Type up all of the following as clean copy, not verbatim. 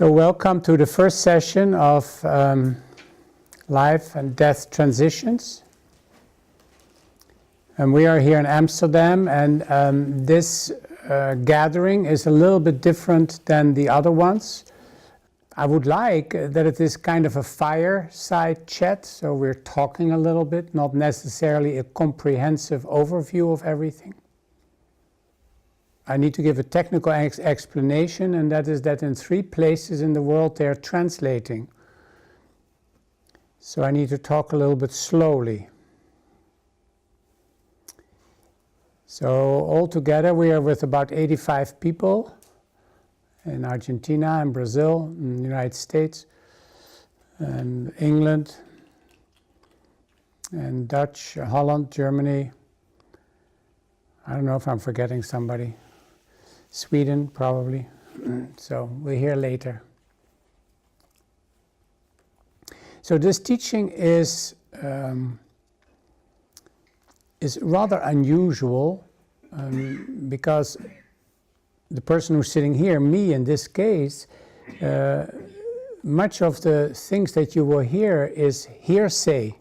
So welcome to the first session of Life and Death Transitions. And we are here in Amsterdam, and this gathering is a little bit different than the other ones. I would like that it is kind of a fireside chat, so we're talking a little bit, not necessarily a comprehensive overview of everything. I need to give a technical explanation, and that is that in 3 places in the world they are translating. So I need to talk a little bit slowly. So altogether we are with about 85 people in Argentina and Brazil, in the United States, and England, and Dutch, Holland, Germany. I don't know if I'm forgetting somebody. Sweden, probably. So we'll hear later. So this teaching is rather unusual because the person who's sitting here, me in this case, much of the things that you will hear is hearsay.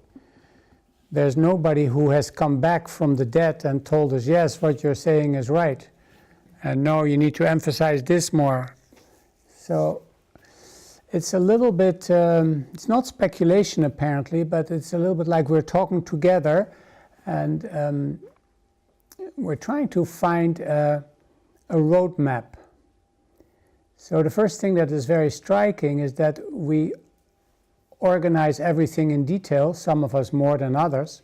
There's nobody who has come back from the dead and told us, yes, what you're saying is right. And no, you need to emphasize this more. So it's a little bit, it's not speculation apparently, but it's a little bit like we're talking together and we're trying to find a roadmap. So the first thing that is very striking is that we organize everything in detail, some of us more than others.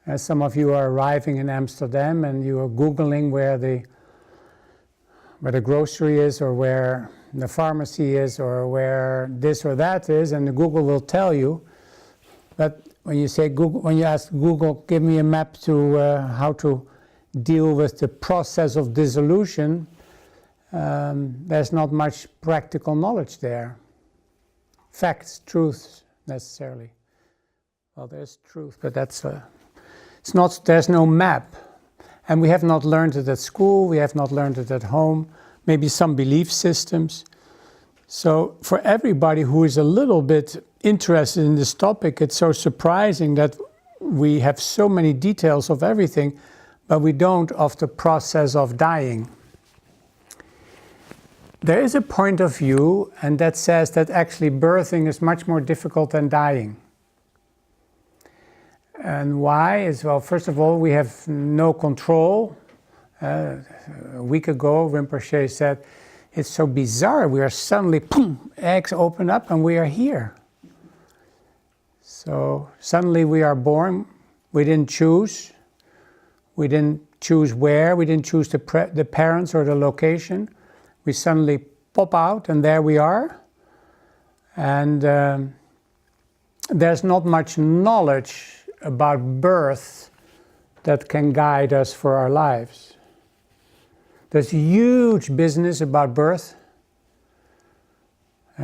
As some of you are arriving in Amsterdam and you are Googling where the grocery is or where the pharmacy is or where this or that is, and the Google will tell you. But when you say Google, when you ask Google, give me a map to how to deal with the process of dissolution, there's not much practical knowledge there. Facts, truths, necessarily. Well, there's truth, but that's it's not. There's no map, and we have not learned it at school. We have not learned it at home. Maybe some belief systems. So for everybody who is a little bit interested in this topic, it's so surprising that we have so many details of everything, but we don't of the process of dying. There is a point of view, and that says that actually birthing is much more difficult than dying. And why is, well, first of all, we have no control. A week ago, Rinpoche said, it's so bizarre, we are suddenly, boom, eggs open up and we are here. So suddenly we are born, we didn't choose. We didn't choose where, we didn't choose the parents or the location. We suddenly pop out and there we are. And there's not much knowledge about birth that can guide us for our lives. There's huge business about birth,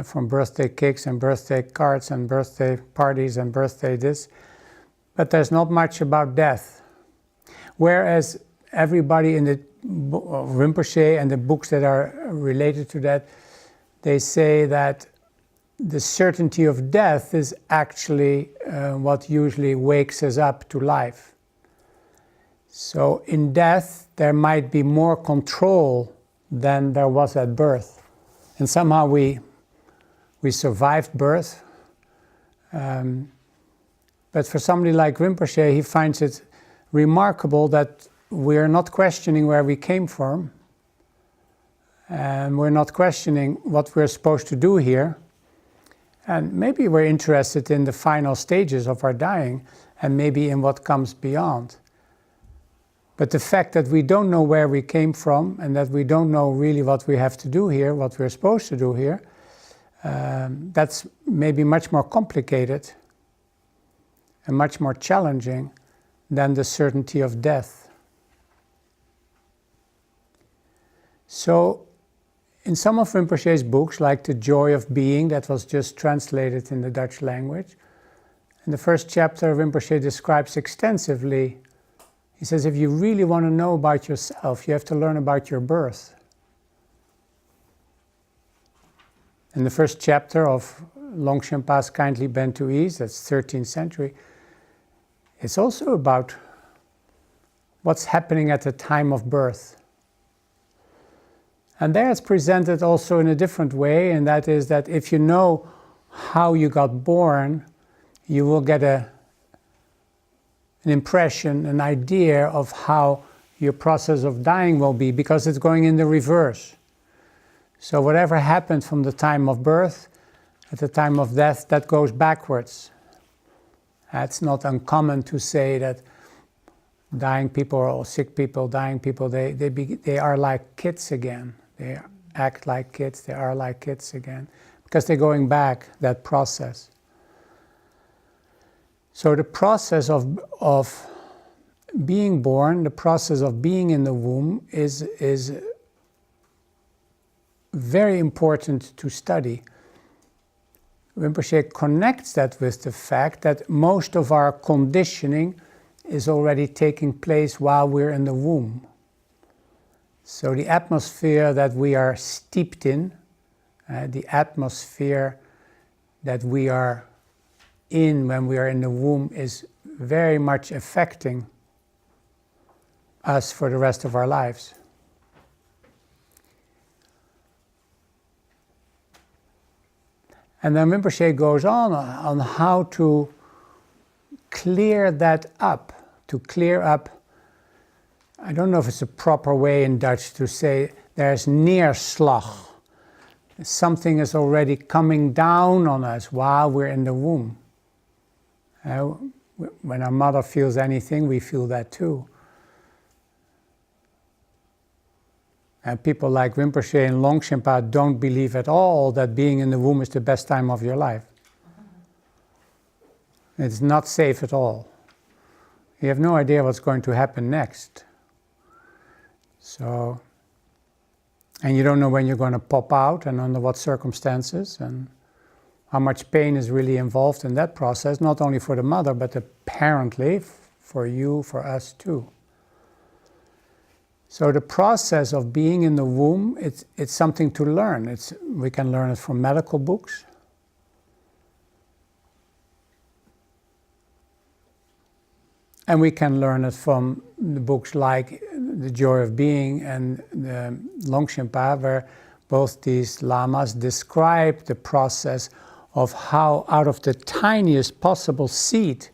from birthday cakes and birthday cards and birthday parties and birthday this, but there's not much about death. Whereas everybody in the Rinpoche and the books that are related to that, they say that the certainty of death is actually what usually wakes us up to life. So in death, there might be more control than there was at birth. And somehow we survived birth. But for somebody like Rinpoche, he finds it remarkable that we are not questioning where we came from. and we're not questioning what we're supposed to do here. And maybe we're interested in the final stages of our dying, and maybe in what comes beyond. But the fact that we don't know where we came from, and that we don't know really what we have to do here, what we're supposed to do here, that's maybe much more complicated and much more challenging than the certainty of death. So, in some of Rinpoche's books, like The Joy of Being, that was just translated in the Dutch language, in the first chapter, Rinpoche describes extensively, he says, if you really want to know about yourself, you have to learn about your birth. In the first chapter of Longshenpa's Kindly Bend to Ease, that's 13th century, it's also about what's happening at the time of birth. And there it's presented also in a different way, and that is that if you know how you got born, you will get an impression, an idea of how your process of dying will be, because it's going in the reverse. So whatever happened from the time of birth, at the time of death, that goes backwards. It's not uncommon to say that dying people or sick people, dying people, they are like kids again. They act like kids, they are like kids again, because they're going back, that process. So the process of being born, the process of being in the womb is very important to study. Rinpoche connects that with the fact that most of our conditioning is already taking place while we're in the womb. So the atmosphere that we are steeped in, the atmosphere that we are in when we are in the womb is very much affecting us for the rest of our lives. And then Rinpoche goes on how to clear that up, to clear up. I don't know if it's a proper way in Dutch to say there's neerslag. Something is already coming down on us while we're in the womb. When our mother feels anything, we feel that too. And people like Rinpoche and Longshenpa don't believe at all that being in the womb is the best time of your life. It's not safe at all. You have no idea what's going to happen next. So, and you don't know when you're going to pop out and under what circumstances, and how much pain is really involved in that process, not only for the mother, but apparently for you, for us too. So the process of being in the womb, it's something to learn. We can learn it from medical books. And we can learn it from the books like The Joy of Being and the Longshenpa, where both these lamas describe the process of how out of the tiniest possible seed,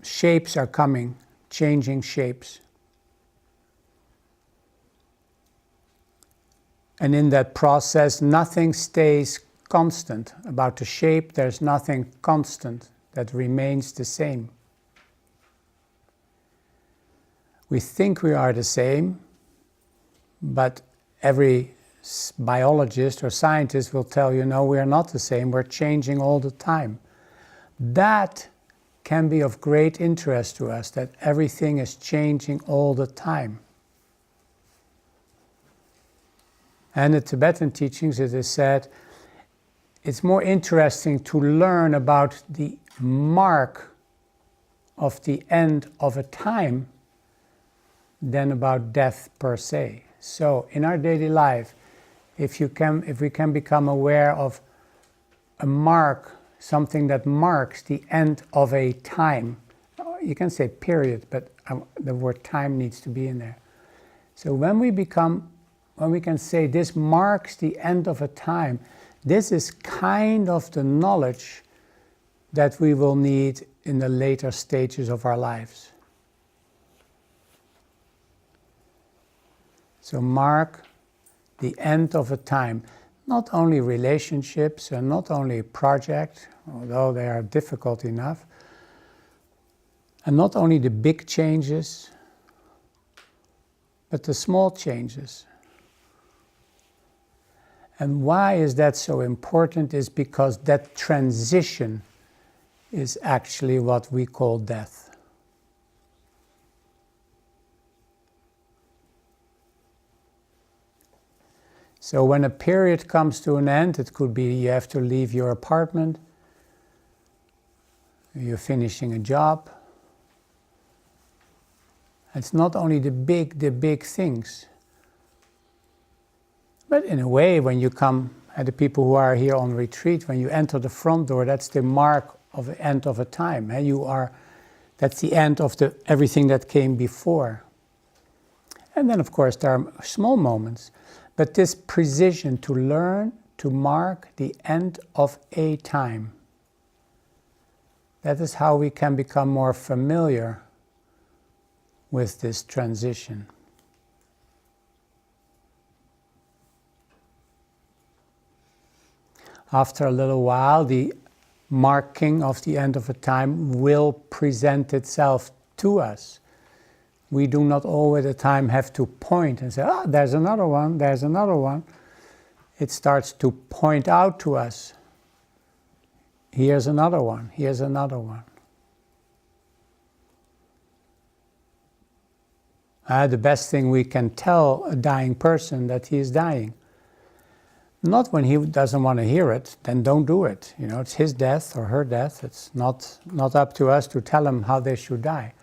shapes are coming, changing shapes. And in that process, nothing stays constant. About the shape, there's nothing constant that remains the same. We think we are the same, but every biologist or scientist will tell you, no, we are not the same, we're changing all the time. That can be of great interest to us, that everything is changing all the time. And in Tibetan teachings it is said, it's more interesting to learn about the mark of the end of a time than about death per se. So in our daily life, if we can become aware of a mark, something that marks the end of a time, you can say period, but the word time needs to be in there. So when we can say this marks the end of a time, this is kind of the knowledge that we will need in the later stages of our lives. So mark the end of a time. Not only relationships and not only project, although they are difficult enough, and not only the big changes, but the small changes. And why is that so important is because that transition is actually what we call death. So when a period comes to an end, it could be you have to leave your apartment, you're finishing a job. It's not only the big things. But in a way, when you come, and the people who are here on retreat, when you enter the front door, that's the mark of the end of a time. That's the end of everything that came before. And then, of course, there are small moments. But this precision to learn to mark the end of a time, that is how we can become more familiar with this transition. After a little while, the marking of the end of a time will present itself to us. We do not all the time have to point and say, there's another one, there's another one. It starts to point out to us. Here's another one, here's another one. The best thing we can tell a dying person that he is dying. Not when he doesn't want to hear it, then don't do it. It's his death or her death. It's not up to us to tell him how they should die.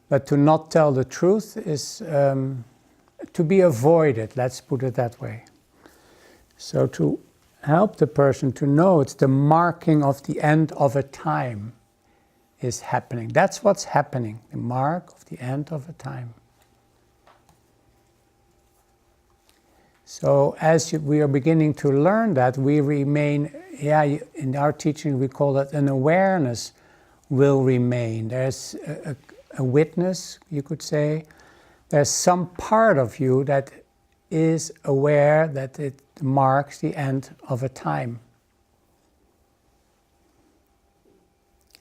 But to not tell the truth is to be avoided, let's put it that way. So to help the person to know it's the marking of the end of a time is happening. That's what's happening, the mark of the end of a time. So as we are beginning to learn that, we remain, in our teaching we call it an awareness will remain. There's a witness, you could say. There's some part of you that is aware that it marks the end of a time.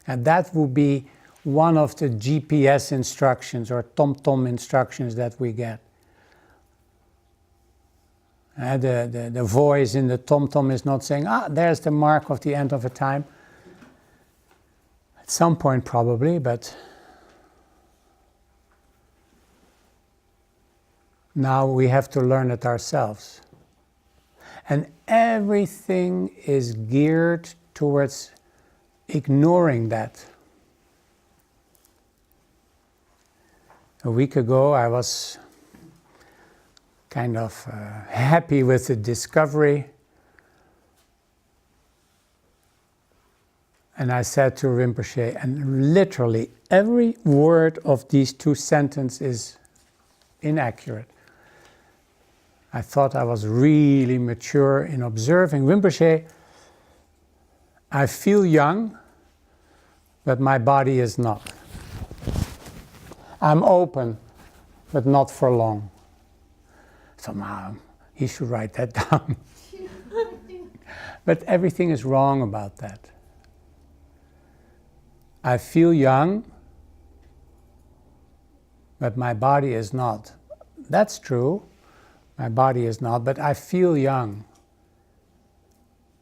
And that will be one of the GPS instructions or TomTom instructions that we get. The voice in the TomTom is not saying, there's the mark of the end of a time. At some point probably, but now we have to learn it ourselves. And everything is geared towards ignoring that. A week ago I was kind of happy with the discovery. And I said to Rinpoche, and literally every word of these 2 sentences is inaccurate. I thought I was really mature in observing. Rinpoche, I feel young, but my body is not. I'm open, but not for long. Somehow, he should write that down. But everything is wrong about that. I feel young, but my body is not. That's true. My body is not, but I feel young.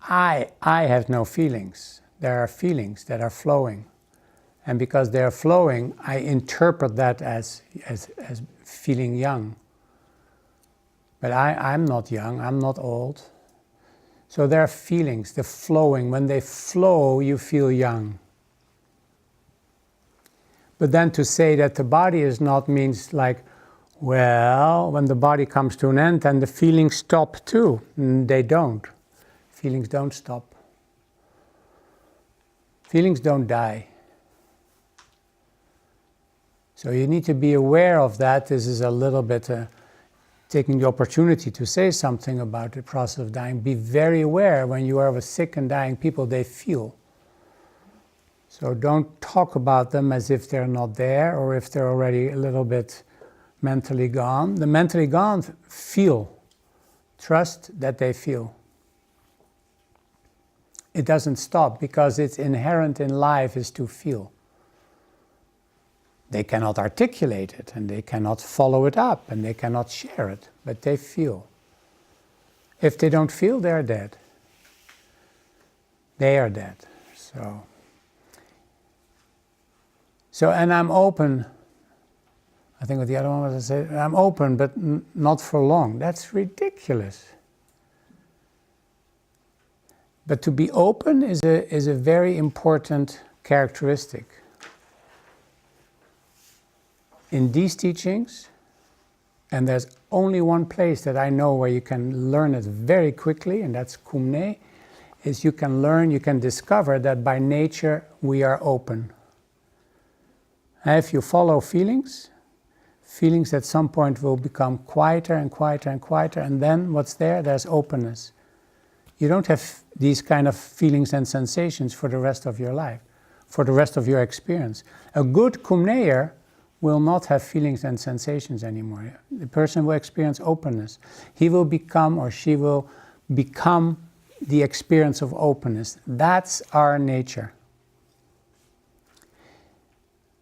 I have no feelings. There are feelings that are flowing. And because they're flowing, I interpret that as feeling young. But I'm not young, I'm not old. So there are feelings, the flowing. When they flow, you feel young. But then to say that the body is not means like, well, when the body comes to an end, then the feelings stop too. They don't. Feelings don't stop. Feelings don't die. So you need to be aware of that. This is a little bit taking the opportunity to say something about the process of dying. Be very aware when you are with sick and dying people, they feel. So don't talk about them as if they're not there or if they're already a little bit mentally gone. The mentally gone feel. Trust that they feel. It doesn't stop because it's inherent in life is to feel. They cannot articulate it and they cannot follow it up and they cannot share it, but they feel. If they don't feel, they're dead. They are dead. So and I'm open. I think what the other one was, I said, I'm open, but not for long. That's ridiculous. But to be open is a very important characteristic. In these teachings, and there's only one place that I know where you can learn it very quickly, and that's Kumne, is you can learn, you can discover that by nature we are open. And if you follow feelings at some point will become quieter and quieter and quieter, and then what's there? There's openness. You don't have these kind of feelings and sensations for the rest of your life, for the rest of your experience. A good Kumneer will not have feelings and sensations anymore. The person will experience openness. He will become or she will become the experience of openness. That's our nature.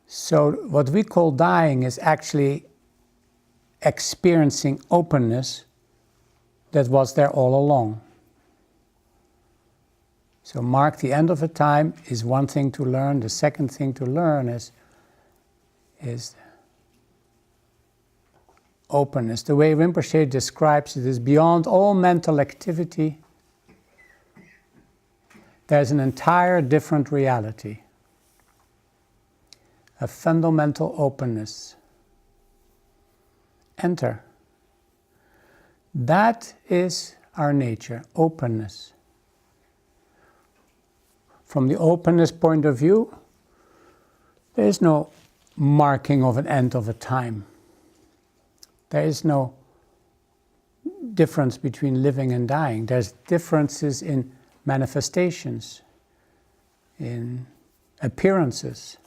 So what we call dying is actually experiencing openness that was there all along. So mark the end of a time is one thing to learn. The second thing to learn is openness. The way Rinpoche describes it is beyond all mental activity, there's an entire different reality. A fundamental openness. Enter. That is our nature, openness. From the openness point of view, there is no marking of an end of a time. There is no difference between living and dying. There's differences in manifestations, in appearances.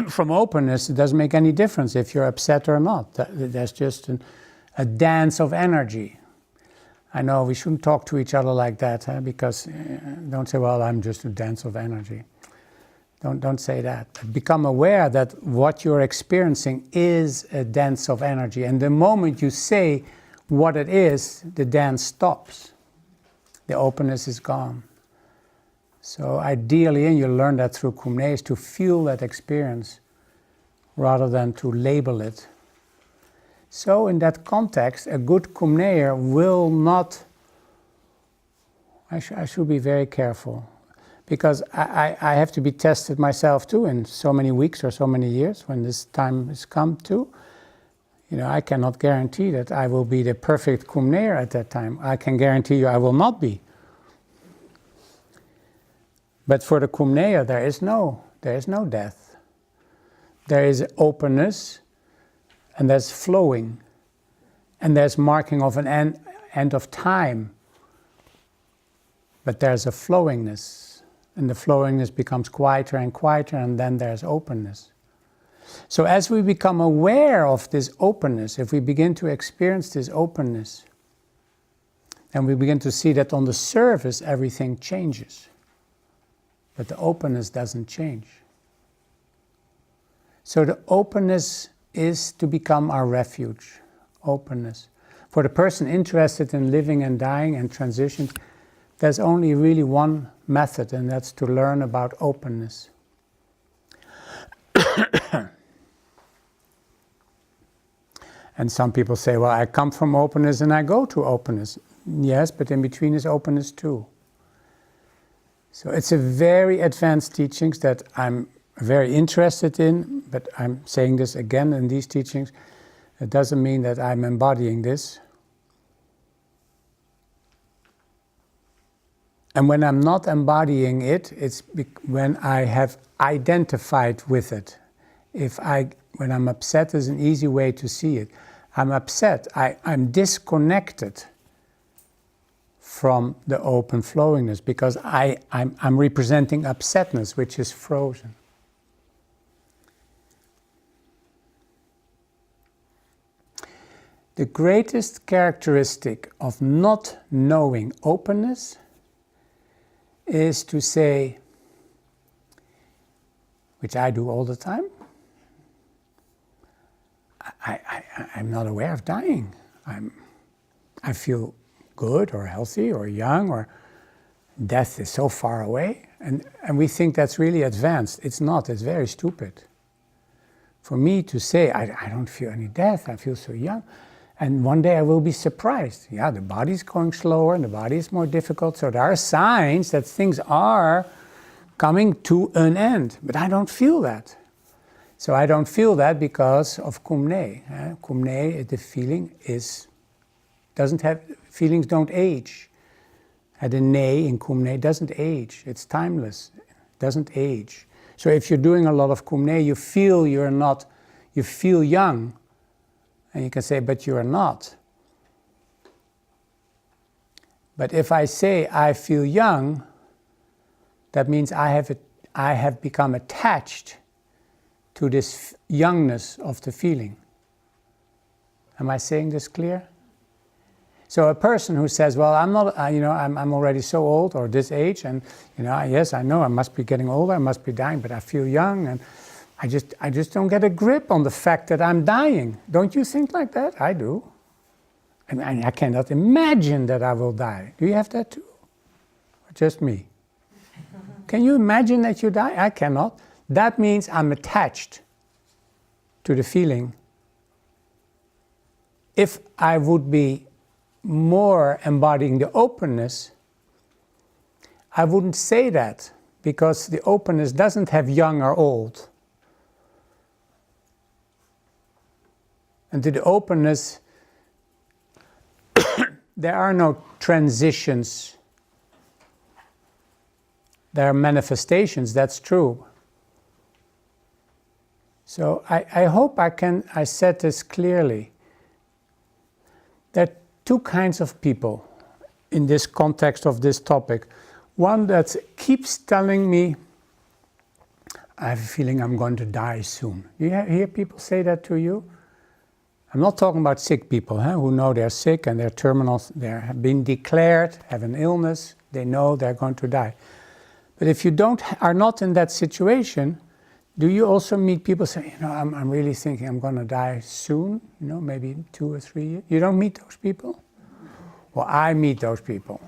From openness, it doesn't make any difference if you're upset or not. There's just a dance of energy. I know we shouldn't talk to each other like that, because don't say, well, I'm just a dance of energy. Don't say that. Become aware that what you're experiencing is a dance of energy. And the moment you say what it is, the dance stops. The openness is gone. So ideally, and you learn that through Kumne, is to feel that experience rather than to label it. So in that context, a good Kumneer will not, I should be very careful, because I have to be tested myself too in so many weeks or so many years when this time has come to. I cannot guarantee that I will be the perfect Kumneer at that time. I can guarantee you I will not be. But for the Kumneer, there is no death. There is openness, and there's flowing, and there's marking of an end of time. But there's a flowingness, and the flowingness becomes quieter and quieter, and then there's openness. So as we become aware of this openness, if we begin to experience this openness, and we begin to see that on the surface everything changes, but the openness doesn't change. So the openness is to become our refuge, openness. For the person interested in living and dying and transitions, there's only really one method, and that's to learn about openness. And some people say, well, I come from openness and I go to openness. Yes, but in between is openness too. So it's a very advanced teachings that I'm very interested in, but I'm saying this again in these teachings. It doesn't mean that I'm embodying this. And when I'm not embodying it, it's when I have identified with it. When I'm upset is an easy way to see it. I'm upset, I'm disconnected from the open flowingness because I'm representing upsetness, which is frozen. The greatest characteristic of not knowing openness is to say, which I do all the time, I'm not aware of dying. I feel good or healthy or young, or death is so far away. And we think that's really advanced. It's not. It's very stupid. For me to say, I don't feel any death, I feel so young, and one day I will be surprised. Yeah, the body's going slower and the body is more difficult, so there are signs that things are coming to an end, but I don't feel that. So I don't feel that because of kumne. Kumne, the feeling feelings don't age. The ne in kumne doesn't age. It's timeless. It doesn't age. So if you're doing a lot of kumne, you feel you feel young. And you can say, but you are not. But if I say I feel young, that means I have become attached to this youngness of the feeling. Am I saying this clear? So a person who says, well, I'm not, I'm already so old or this age, and yes, I know I must be getting older, I must be dying, but I feel young, and I just don't get a grip on the fact that I'm dying. Don't you think like that? I do. I mean, I cannot imagine that I will die. Do you have that too? Or just me? Can you imagine that you die? I cannot. That means I'm attached to the feeling. If I would be more embodying the openness, I wouldn't say that, because the openness doesn't have young or old. And to the openness, there are no transitions. There are manifestations, that's true. So I hope I said this clearly. There are two kinds of people in this context of this topic. One that keeps telling me, I have a feeling I'm going to die soon. You hear people say that to you? I'm not talking about sick people who know they're sick and they're terminal, they have been declared, have an illness, they know they're going to die. But if you are not in that situation, do you also meet people say, I'm really thinking I'm going to die soon, maybe 2 or 3 years? You don't meet those people? Well, I meet those people.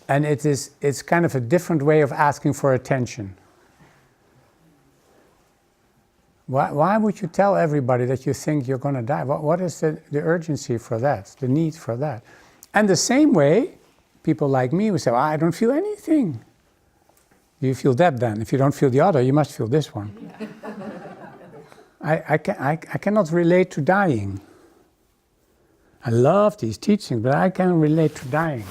And it's kind of a different way of asking for attention. Why would you tell everybody that you think you're going to die? What is the urgency for that, the need for that? And the same way, people like me who say, I don't feel anything. You feel that then. If you don't feel the other, you must feel this one. I cannot relate to dying. I love these teachings, but I can't relate to dying.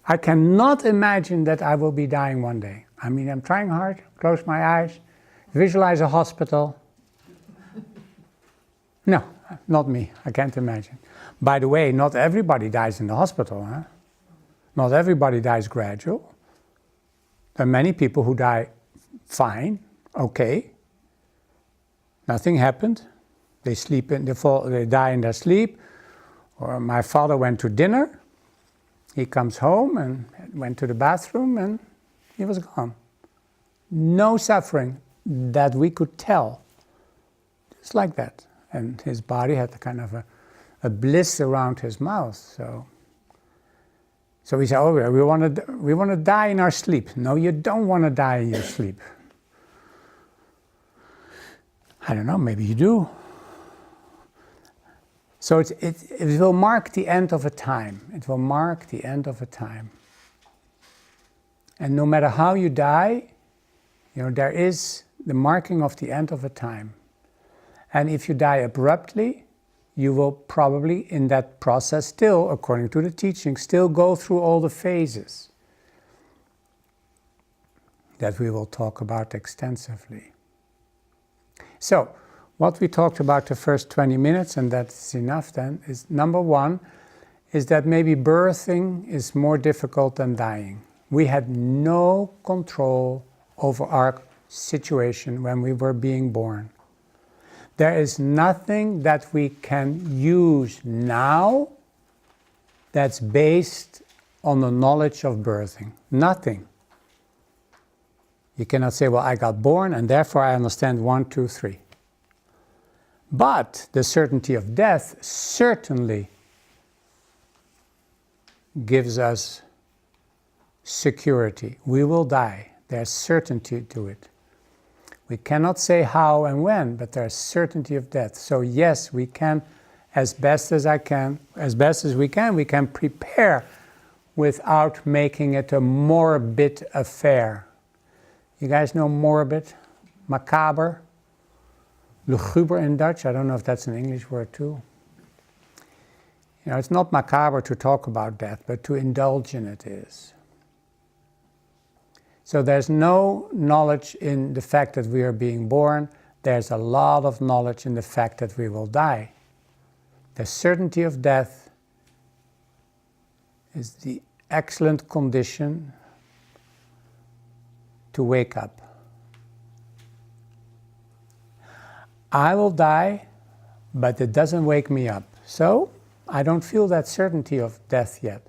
I cannot imagine that I will be dying one day. I mean, I'm trying hard, close my eyes, visualize a hospital. No, not me. I can't imagine. By the way, not everybody dies in the hospital. Not everybody dies gradual. There are many people who die fine, okay. Nothing happened. They die in their sleep. Or my father went to dinner. He comes home and went to the bathroom and he was gone. No suffering that we could tell. Just like that. And his body had kind of a bliss around his mouth. So we say, we want to die in our sleep. No, you don't want to die in your sleep. I don't know, maybe you do. So it will mark the end of a time. It will mark the end of a time. And no matter how you die, there is the marking of the end of a time. And if you die abruptly, you will probably, in that process still, according to the teaching, still go through all the phases that we will talk about extensively. So, what we talked about the first 20 minutes, and that's enough then, is number one, is that maybe birthing is more difficult than dying. We had no control over our situation when we were being born. There is nothing that we can use now that's based on the knowledge of birthing. Nothing. You cannot say, well, I got born and therefore I understand 1, 2, 3. But the certainty of death certainly gives us security. We will die. There's certainty to it. We cannot say how and when, but there's certainty of death. So yes, we can, as best as we can prepare without making it a morbid affair. You guys know morbid? Macabre? Luguber in Dutch? I don't know if that's an English word too. You know, it's not macabre to talk about death, but to indulge in it is. So there's no knowledge in the fact that we are being born. There's a lot of knowledge in the fact that we will die. The certainty of death is the excellent condition to wake up. I will die, but it doesn't wake me up. So I don't feel that certainty of death yet.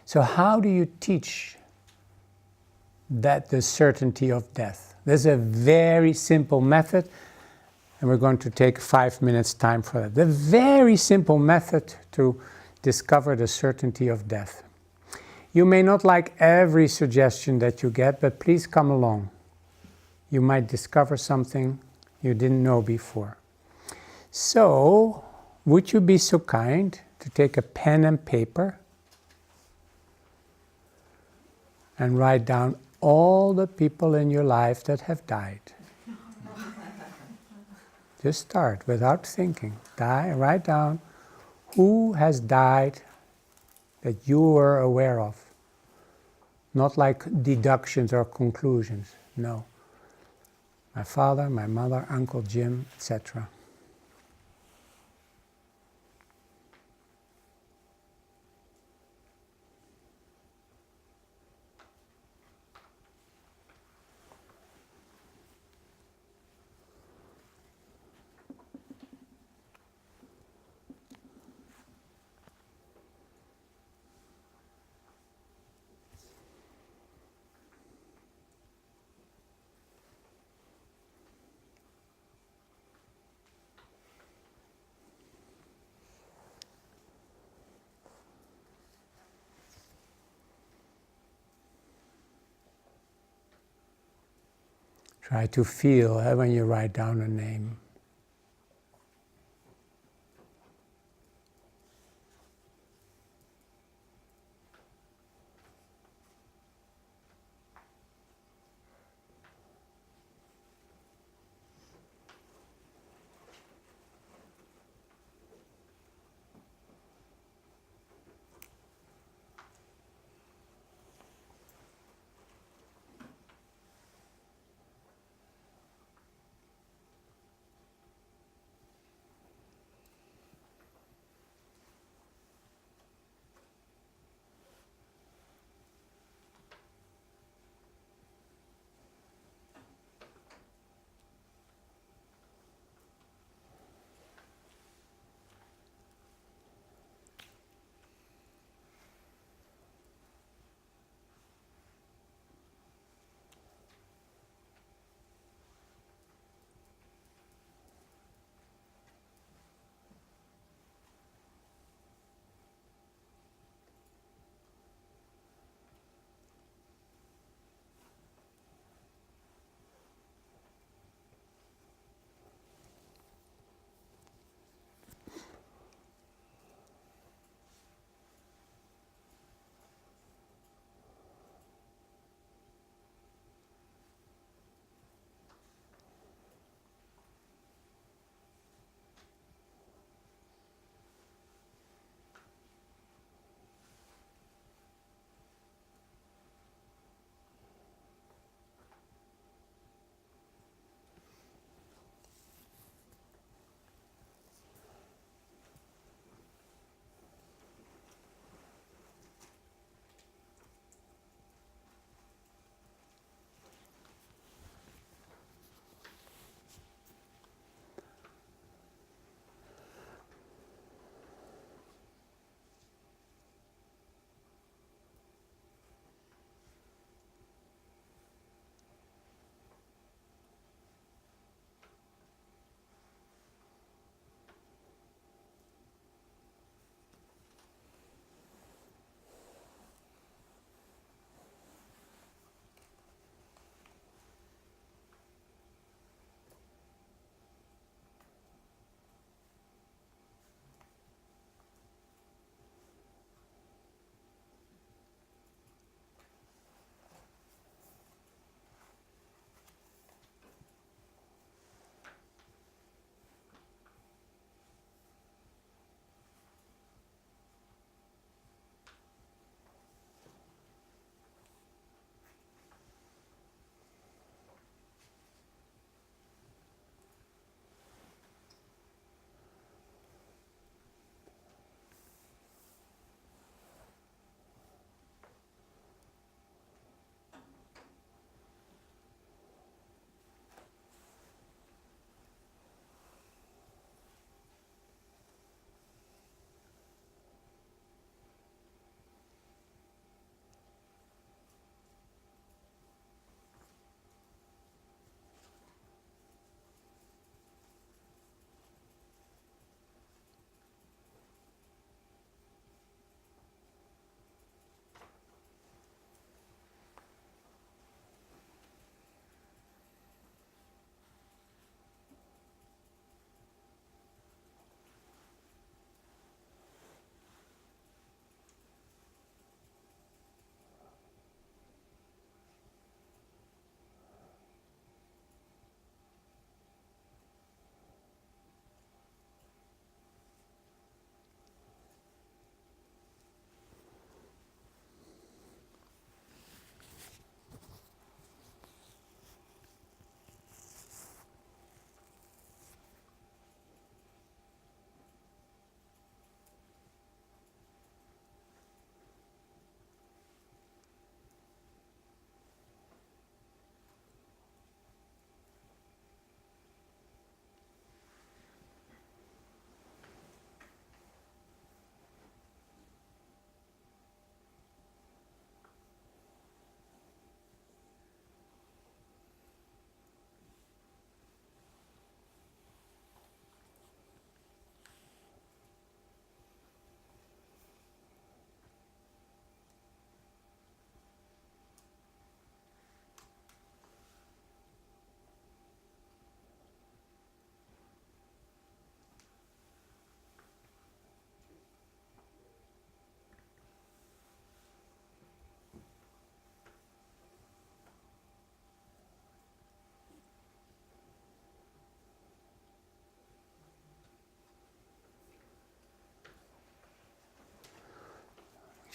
So how do you teach that the certainty of death? There's a very simple method, and we're going to take 5 minutes time for that. The very simple method to discover the certainty of death. You may not like every suggestion that you get, but please come along. You might discover something you didn't know before. So, would you be so kind to take a pen and paper and write down all the people in your life that have died? Just start without thinking. Write down who has died that you were aware of. Not like deductions or conclusions. No. My father, my mother, Uncle Jim, etc. Try to feel when you write down a name.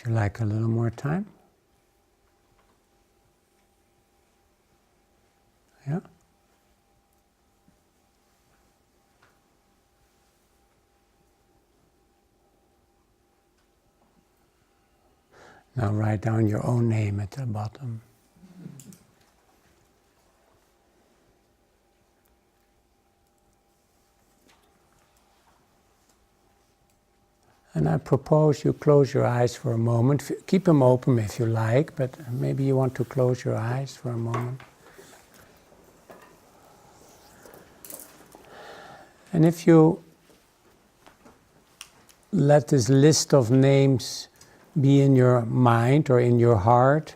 you like a little more time? Yeah? Now write down your own name at the bottom. And I propose you close your eyes for a moment. Keep them open if you like, but maybe you want to close your eyes for a moment. And if you let this list of names be in your mind or in your heart,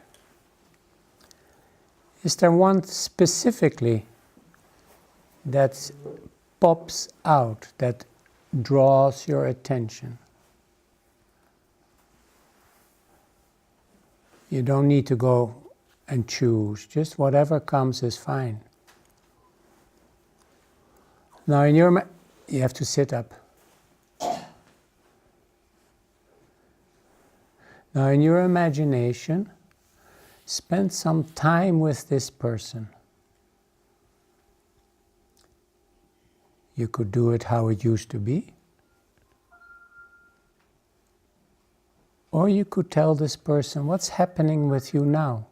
is there one specifically that pops out, that draws your attention? You don't need to go and choose, just whatever comes is fine. Now you have to sit up. Now in your imagination, spend some time with this person. You could do it how it used to be. Or you could tell this person, what's happening with you now?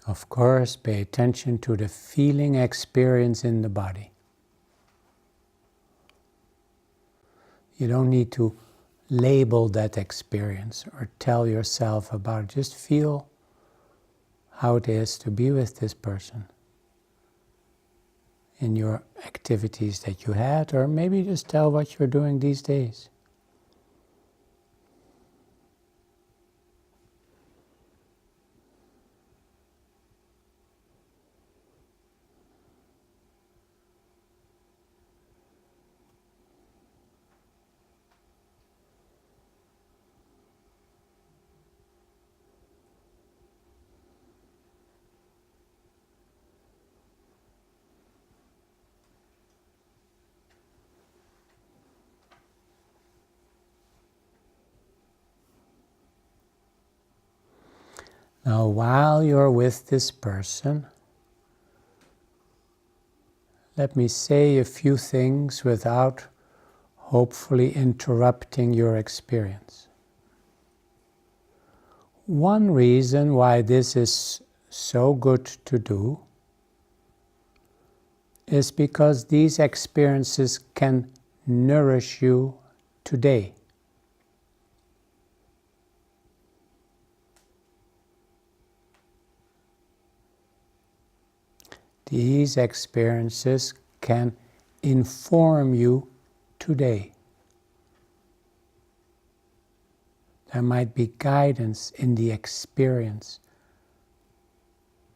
Of course, pay attention to the feeling experience in the body. You don't need to label that experience or tell yourself about it. Just feel how it is to be with this person in your activities that you had, or maybe just tell what you're doing these days. Now, while you're with this person, let me say a few things without hopefully interrupting your experience. One reason why this is so good to do is because these experiences can nourish you today. These experiences can inform you today. There might be guidance in the experience,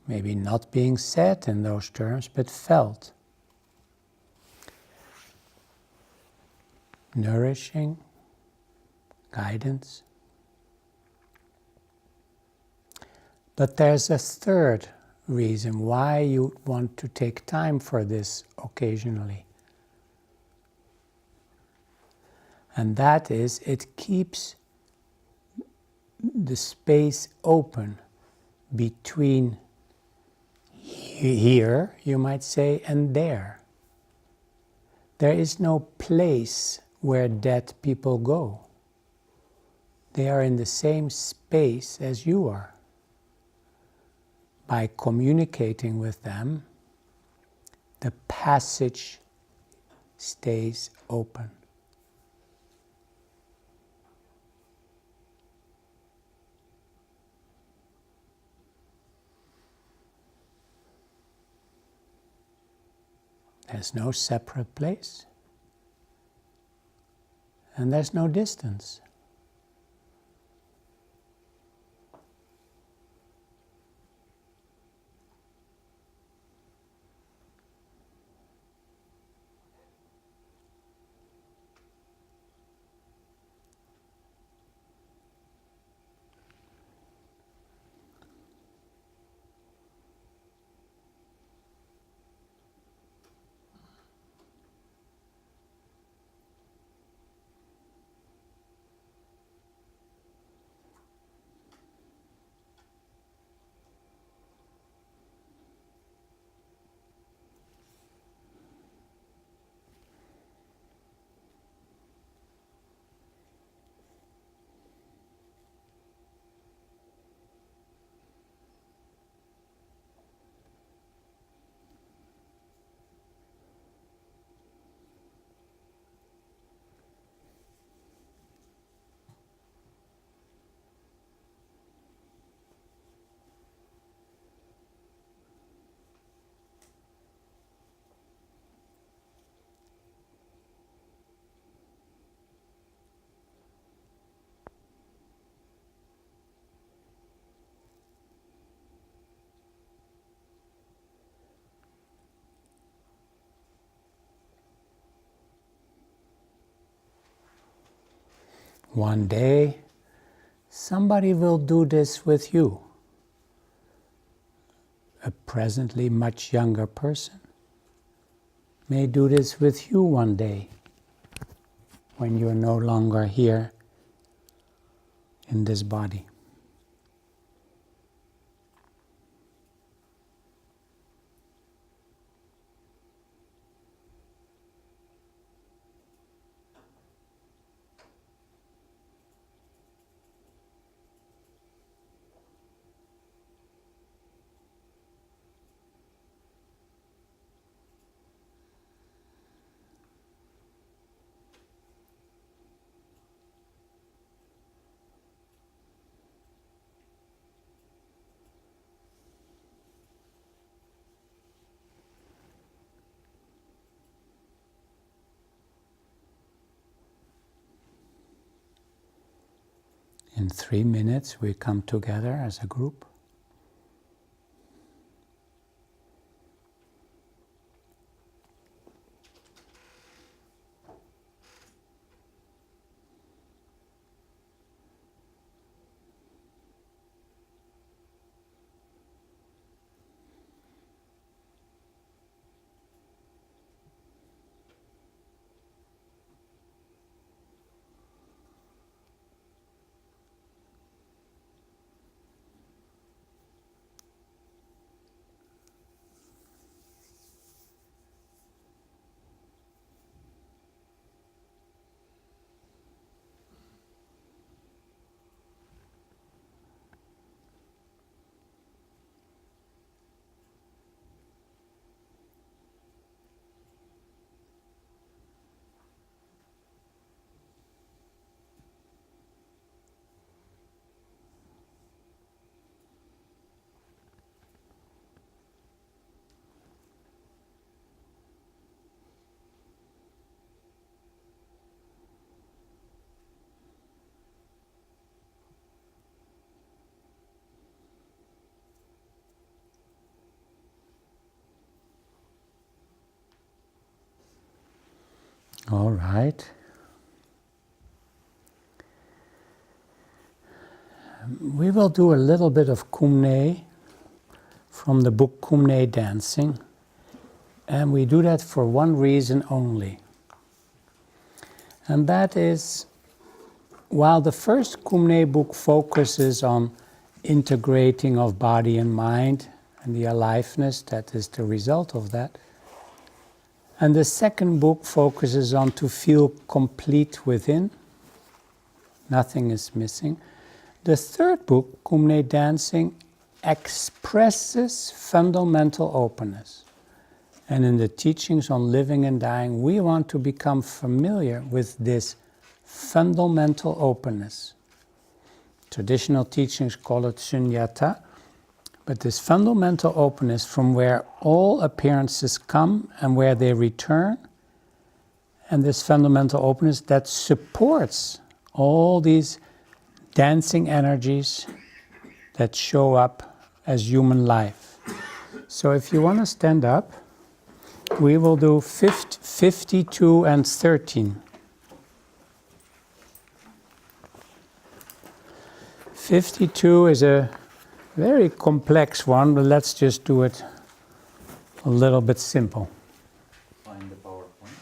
maybe not being said in those terms, but felt. Nourishing, guidance. But there's a third reason why you want to take time for this occasionally. And that is, it keeps the space open between here, you might say, and there. There is no place where dead people go. They are in the same space as you are. By communicating with them, the passage stays open. There's no separate place, and there's no distance. One day, somebody will do this with you. A presently much younger person may do this with you one day when you're no longer here in this body. In 3 minutes, we come together as a group. All right. We will do a little bit of Kumne from the book Kumne Dancing, and we do that for one reason only. And that is, while the first Kumne book focuses on integrating of body and mind and the aliveness that is the result of that, and the second book focuses on to feel complete within, nothing is missing. The third book, Kumne Dancing, expresses fundamental openness. And in the teachings on living and dying, we want to become familiar with this fundamental openness. Traditional teachings call it sunyata, but this fundamental openness from where all appearances come and where they return, and this fundamental openness that supports all these dancing energies that show up as human life. So if you want to stand up, we will do 52 and 13. 52 is a very complex one, but let's just do it a little bit simple. Find the PowerPoint.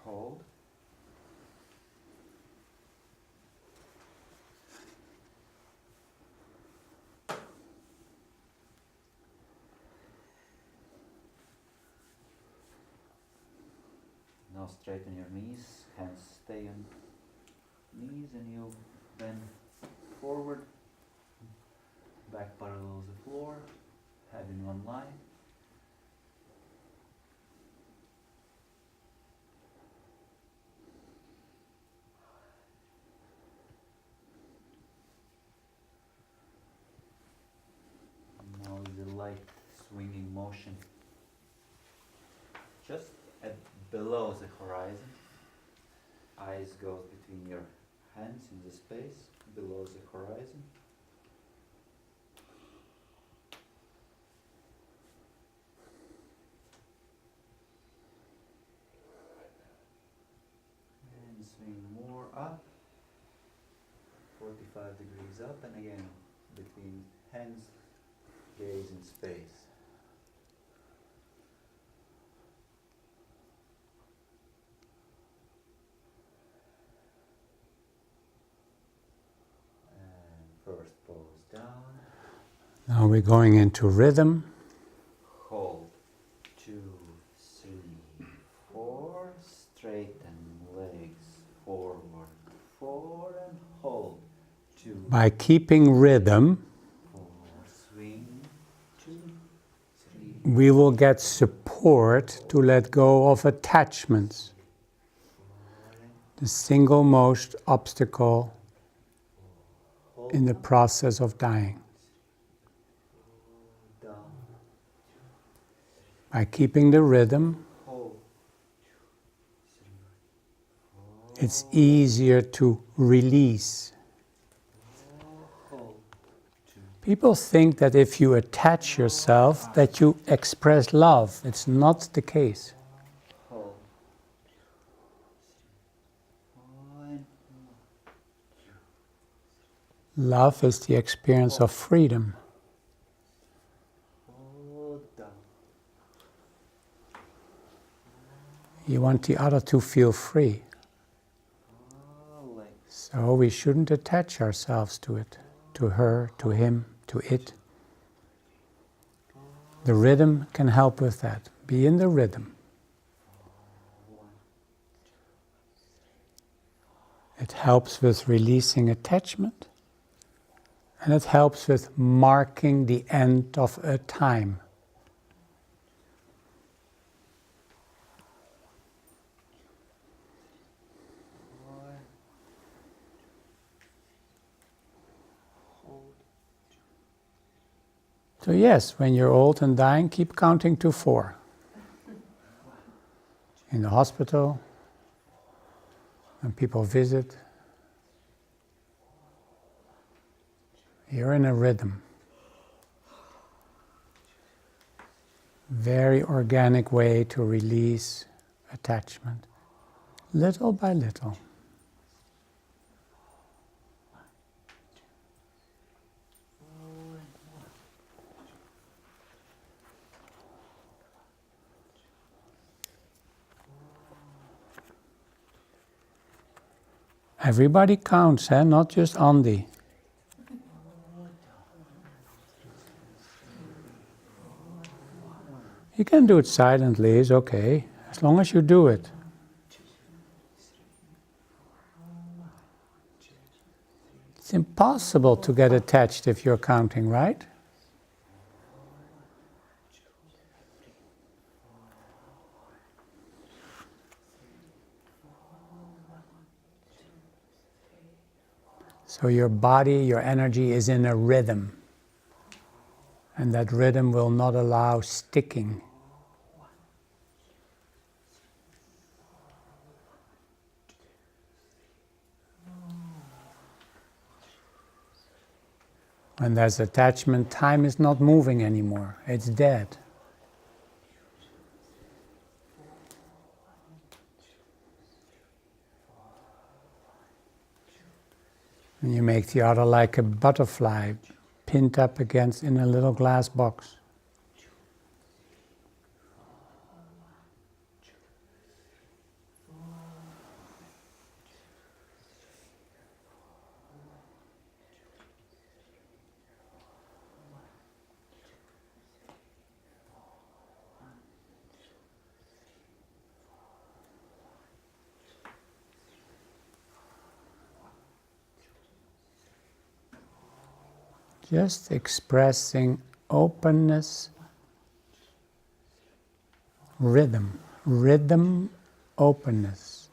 Hold. Now straighten your knees, hands stay on knees, and you bend forward, back parallels the floor, head in one line. Now with a light swinging motion, just below the horizon. Eyes goes between your hands in the space below the horizon. And swing more up, 45 degrees up, and again between hands, gaze in space. First pose down. Now we're going into rhythm. Hold. 2, 3, 4. Straighten legs forward. 4 and hold. 2. By keeping rhythm, 4. Swing. 2, 3. we will get support to let go of attachments. The single most obstacle in the process of dying. Down. By keeping the rhythm, Hold. it's easier to release. Hold. People think that if you attach yourself, that you express love. It's not the case. Hold. Love is the experience of freedom. Hold down. You want the other to feel free. Legs. So we shouldn't attach ourselves to it, to her, to him, to it. The rhythm can help with that. Be in the rhythm. It helps with releasing attachment, and it helps with marking the end of a time. So yes, when you're old and dying, keep counting to 4. In the hospital, when people visit, you're in a rhythm. Very organic way to release attachment, little by little. Everybody counts, not just Andy. You can do it silently, it's okay, as long as you do it. It's impossible to get attached if you're counting, right? So your body, your energy is in a rhythm. And that rhythm will not allow sticking. When there's attachment, time is not moving anymore. It's dead. And you make the other like a butterfly pinned up against in a little glass box. Just expressing openness, rhythm, rhythm, openness.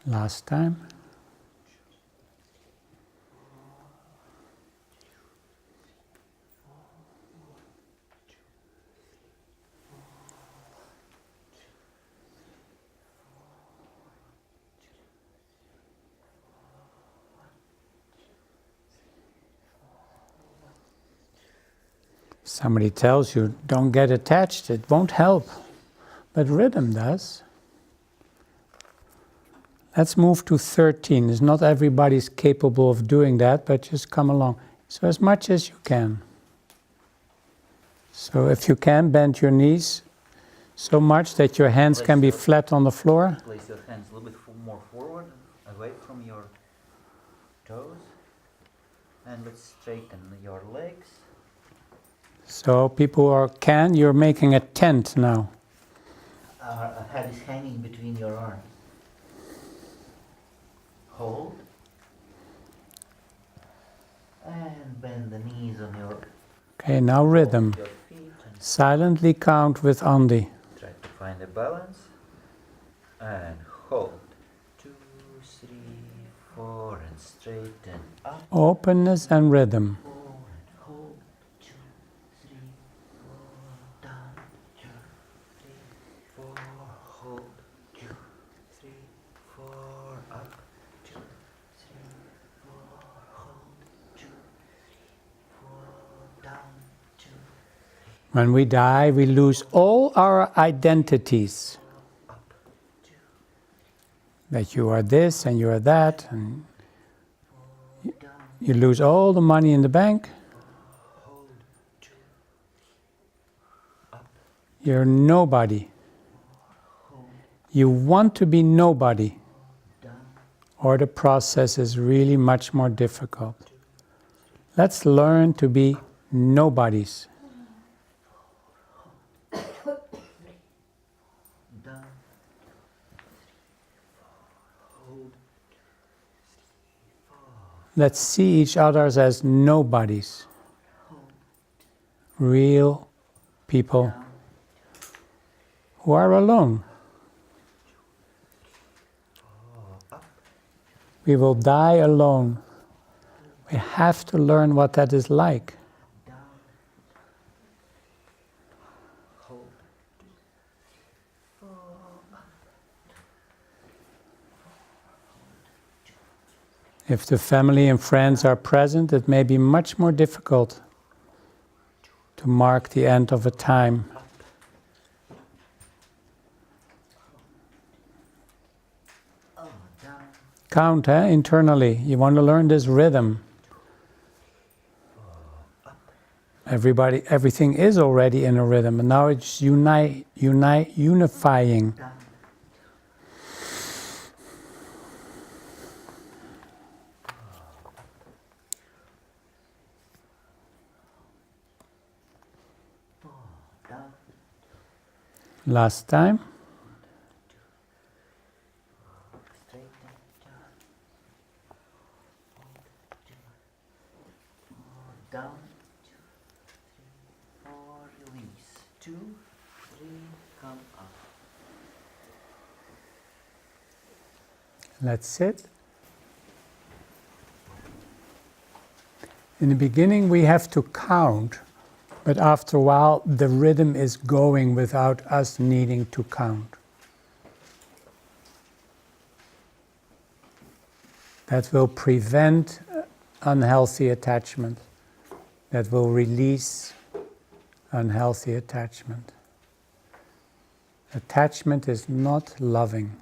Last time. Somebody tells you, don't get attached, it won't help. But rhythm does. Let's move to 13. It's not everybody's capable of doing that, but just come along. So as much as you can. So if you can, bend your knees so much that your hands can be flat on the floor. Place your hands a little bit more forward, away from your toes. And let's straighten your legs. So people you're making a tent now. Our head is hanging between your arms. Hold. And bend the knees on your... Okay, now rhythm. Your feet and Silently count with Andy. try to find a balance. And hold. 2, 3, 4, and straighten up. Openness and rhythm. Forward, hold. 2, 3, 4, down. 2, 3, 4, hold. 2, 3, 4, up. 2, 3, 4, hold. 2, 3, 4, down. 2. When we die, we lose all our identities. That you are this and you are that, and you lose all the money in the bank. You're nobody. You want to be nobody, or the process is really much more difficult. Let's learn to be nobodies. Let's see each other as nobodies. Real people who are alone. We will die alone. We have to learn what that is like. If the family and friends are present, it may be much more difficult to mark the end of a time. Count, internally. You want to learn this rhythm. Everything is already in a rhythm, and now it's unifying. Last time. Down. 2, 3, come up. Let's sit. In the beginning we have to count, but after a while the rhythm is going without us needing to count. That will prevent unhealthy attachment. That will release unhealthy attachment. Attachment is not loving.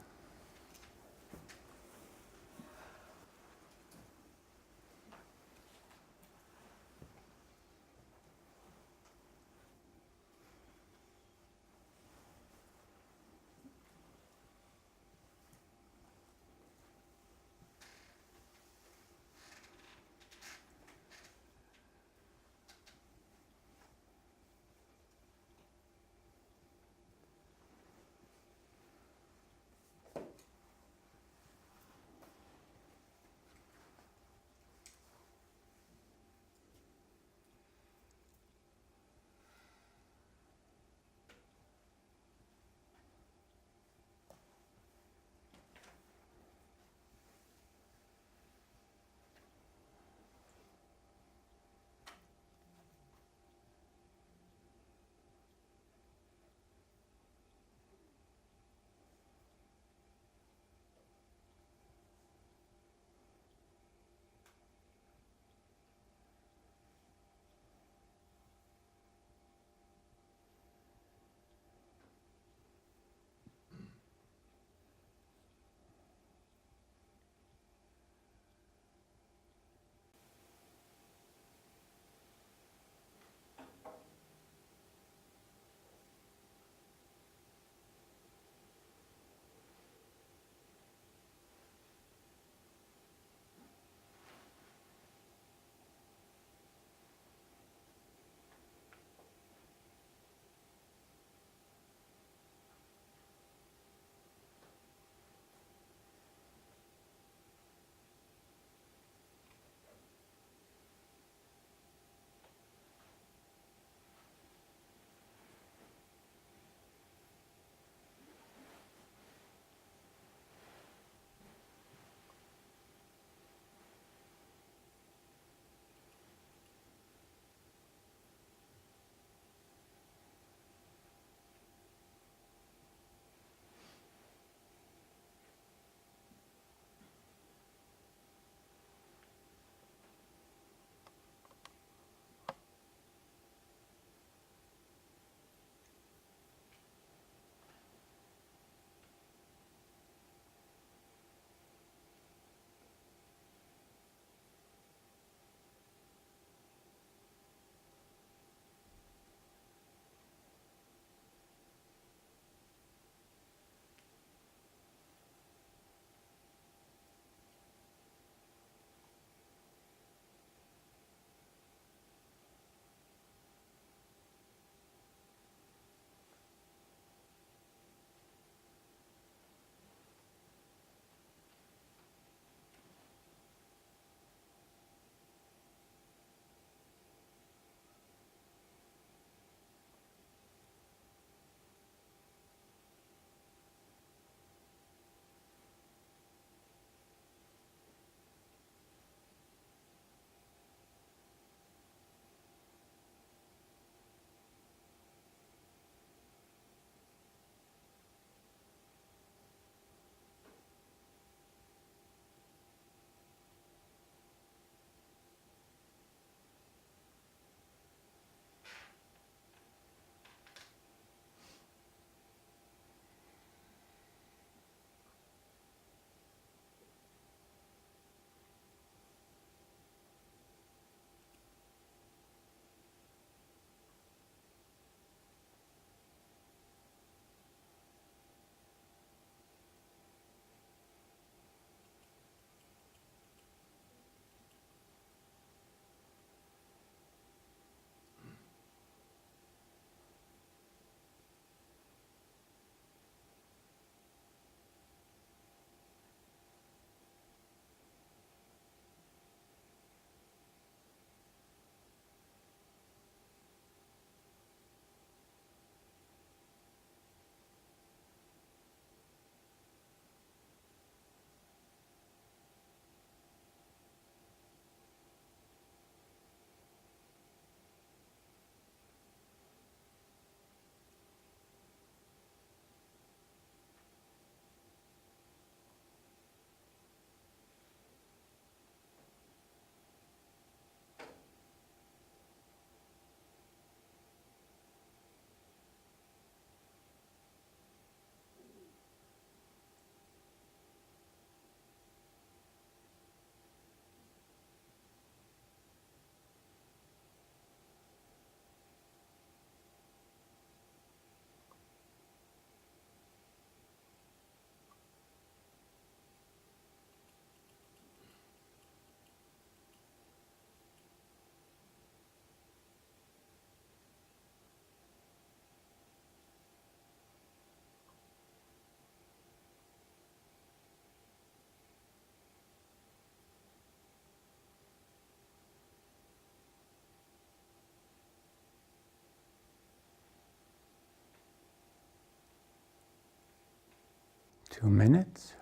2 minutes.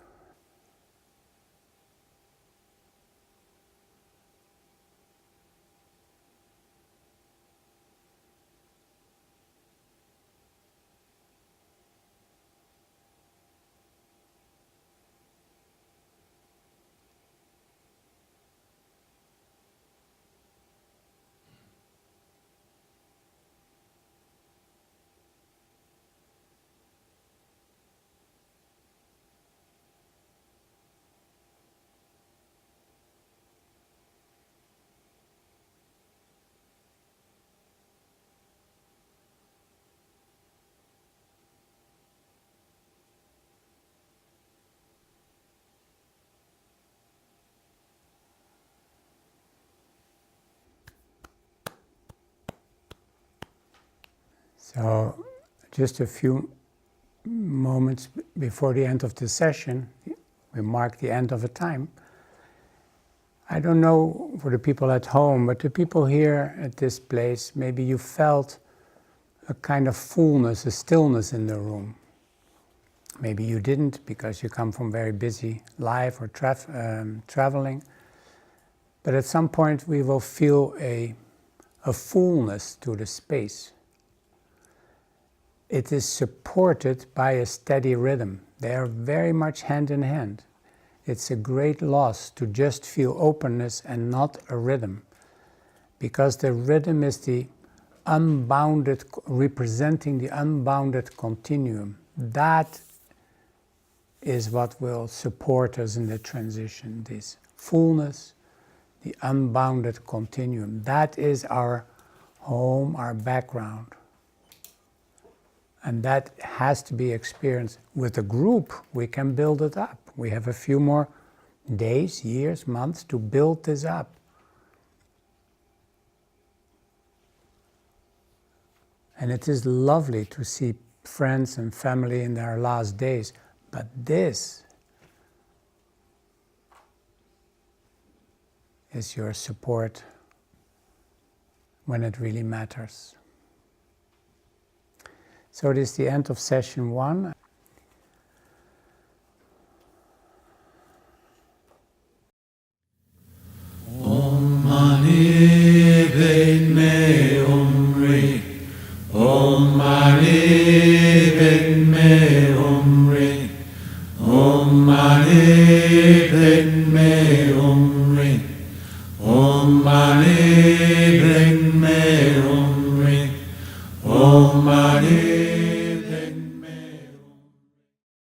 So just a few moments before the end of the session, we mark the end of a time. I don't know for the people at home, but the people here at this place, maybe you felt a kind of fullness, a stillness in the room. Maybe you didn't because you come from very busy life or traveling. But at some point we will feel a fullness to the space. It is supported by a steady rhythm. They are very much hand in hand. It's a great loss to just feel openness and not a rhythm, because the rhythm is the unbounded, representing the unbounded continuum. That is what will support us in the transition, this fullness, the unbounded continuum. That is our home, our background. And that has to be experienced with a group. We can build it up. We have a few more days, years, months to build this up. And it is lovely to see friends and family in their last days. But this is your support when it really matters. So this is the end of session 1. Om Mani Padme Hum Re. Om Mani Padme Hum Re. Om Mani Padme Hum Re. Om Mani Padme